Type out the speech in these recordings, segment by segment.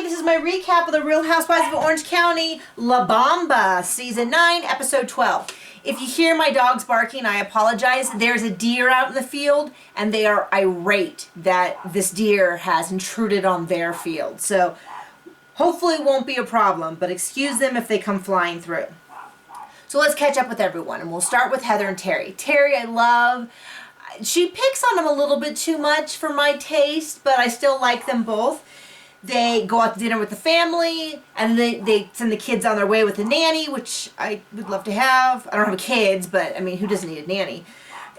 this is my recap of the Real Housewives of Orange County, La Bamba, Season 9, Episode 12. If you hear my dogs barking, I apologize. There's a deer out in the field, and they are irate that this deer has intruded on their field. So, hopefully it won't be a problem, but excuse them if they come flying through. So let's catch up with everyone, and we'll start with Heather and Terry. Terry, I love. She picks on them a little bit too much for my taste, but I still like them both. They go out to dinner with the family, and they send the kids on their way with a nanny, which I would love to have. I don't have kids, but I mean, who doesn't need a nanny?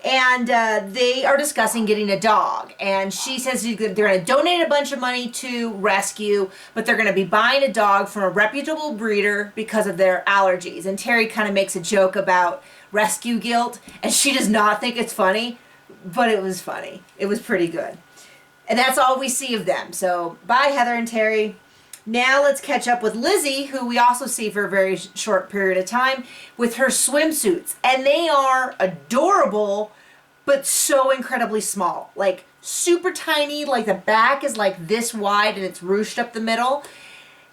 And they are discussing getting a dog. And she says they're going to donate a bunch of money to rescue, but they're going to be buying a dog from a reputable breeder because of their allergies. And Terry kind of makes a joke about rescue guilt, and she does not think it's funny, but it was funny. It was pretty good. And that's all we see of them. So, bye, Heather and Terry. Now let's catch up with Lizzie, who we also see for a very short period of time, with her swimsuits. And they are adorable, but so incredibly small. Like, super tiny. Like, the back is like this wide, and it's ruched up the middle.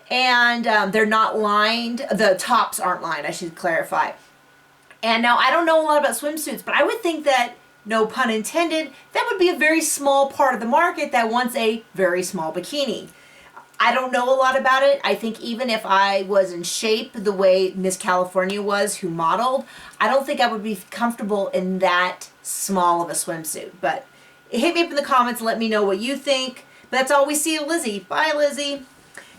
And they're not lined. The tops aren't lined, I should clarify. And now, I don't know a lot about swimsuits, but I would think that, no pun intended, that would be a very small part of the market that wants a very small bikini. I don't know a lot about it. I think even if I was in shape the way Miss California was, who modeled, I don't think I would be comfortable in that small of a swimsuit. But hit me up in the comments and let me know what you think. But that's all we see of Lizzie. Bye, Lizzie.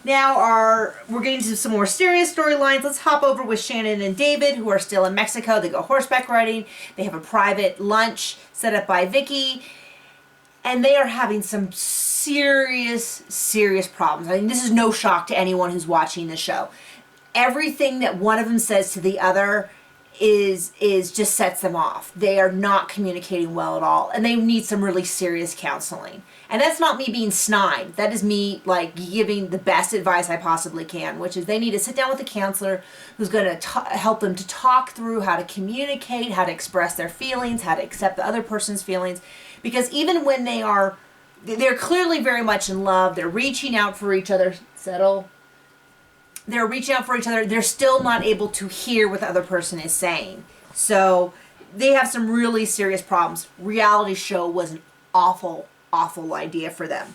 Now we're getting to some more serious storylines. Let's hop over with Shannon and David, who are still in Mexico. They go horseback riding. They have a private lunch set up by Vicki. And they are having some serious problems. I mean, this is no shock to anyone who's watching the show. Everything that one of them says to the other is just sets them off. They are not communicating well at all, and they need some really serious counseling. And that's not me being snide. That is me like giving the best advice I possibly can, which is they need to sit down with a counselor who's going to help them to talk through how to communicate, how to express their feelings, how to accept the other person's feelings. Because even when they're clearly very much in love, they're reaching out for each other, they're reaching out for each other, they're still not able to hear what the other person is saying. So they have some really serious problems. Reality show was an awful idea for them.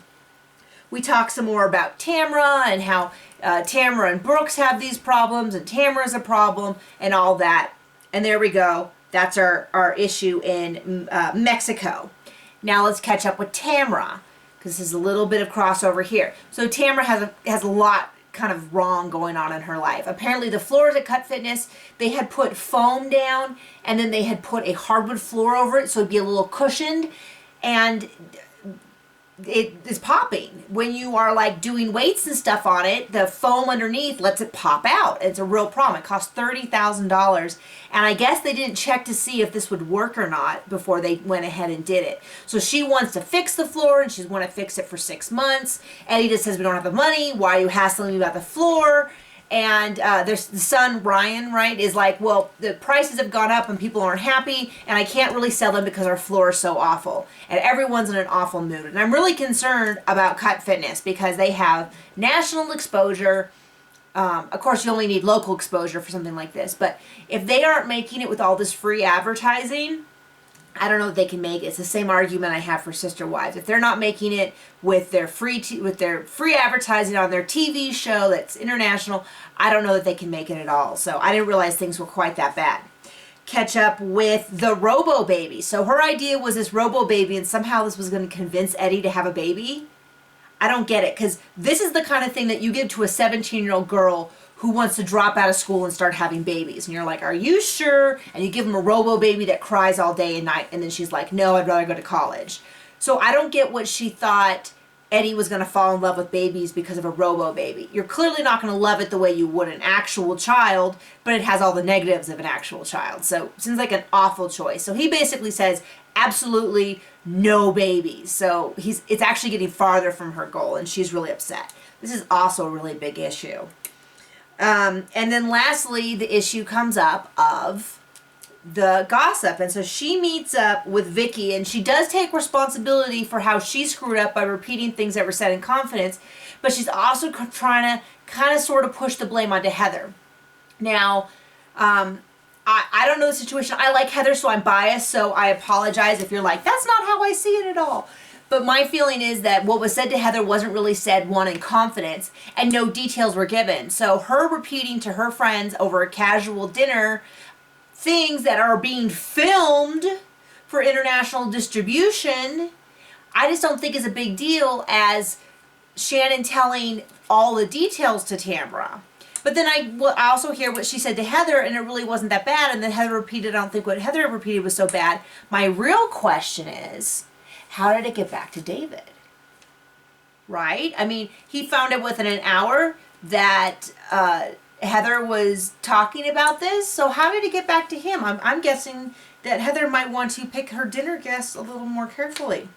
We talk some more about Tamra and how Tamra and Brooks have these problems, and Tamra's a problem, and all that. And there we go. That's our issue in Mexico. Now let's catch up with Tamra, because this is a little bit of crossover here. So Tamra has a lot kind of wrong going on in her life. Apparently the floors at Cut Fitness, they had put foam down, and then they had put a hardwood floor over it so it'd be a little cushioned, and it is popping. When you are like doing weights and stuff on it, the foam underneath lets it pop out. It's a real problem. It cost $30,000, and I guess they didn't check to see if this would work or not before they went ahead and did it. So she wants to fix the floor, and she's want to fix it for 6 months. Eddie just says, we don't have the money. Why are you hassling me about the floor? And there's the son, Ryan, right, is like, well, the prices have gone up and people aren't happy, and I can't really sell them because our floor is so awful. And everyone's in an awful mood. And I'm really concerned about Cut Fitness because they have national exposure. Of course, you only need local exposure for something like this. But if they aren't making it with all this free advertising, I don't know if they can make it. It's the same argument I have for Sister Wives. If they're not making it with their free advertising on their TV show that's international, I don't know that they can make it at all. So I didn't realize things were quite that bad. Catch up with the Robo Baby. So her idea was this Robo Baby, and somehow this was going to convince Eddie to have a baby. I don't get it, because this is the kind of thing that you give to a 17-year-old girl who wants to drop out of school and start having babies. And you're like, are you sure? And you give them a Robo Baby that cries all day and night. And then she's like, no, I'd rather go to college. So I don't get what she thought Eddie was going to fall in love with babies because of a Robo Baby. You're clearly not going to love it the way you would an actual child, but it has all the negatives of an actual child. So it seems like an awful choice. So he basically says, absolutely no babies. So it's actually getting farther from her goal, and she's really upset. This is also a really big issue. And then lastly, the issue comes up of the gossip. And so she meets up with Vicki, and she does take responsibility for how she screwed up by repeating things that were said in confidence, but she's also trying to kind of sort of push the blame onto Heather. Now, I don't know the situation. I like Heather, so I'm biased, so I apologize if you're like, that's not how I see it at all. But my feeling is that what was said to Heather wasn't really said, one, in confidence, and no details were given. So her repeating to her friends over a casual dinner things that are being filmed for international distribution, I just don't think is a big deal as Shannon telling all the details to Tamra. But then I also hear what she said to Heather, and it really wasn't that bad. And then Heather repeated, I don't think what Heather repeated was so bad. My real question is, how did it get back to David? Right? I mean, he found out within an hour that Heather was talking about this. So how did it get back to him? I'm guessing that Heather might want to pick her dinner guests a little more carefully.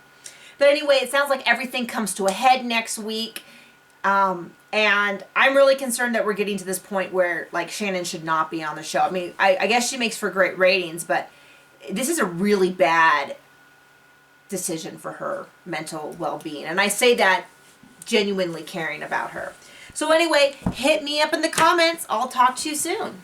But anyway, it sounds like everything comes to a head next week. And I'm really concerned that we're getting to this point where, like, Shannon should not be on the show. I mean, I guess she makes for great ratings, but this is a really bad decision for her mental well-being. And I say that genuinely caring about her. So anyway, hit me up in the comments. I'll talk to you soon.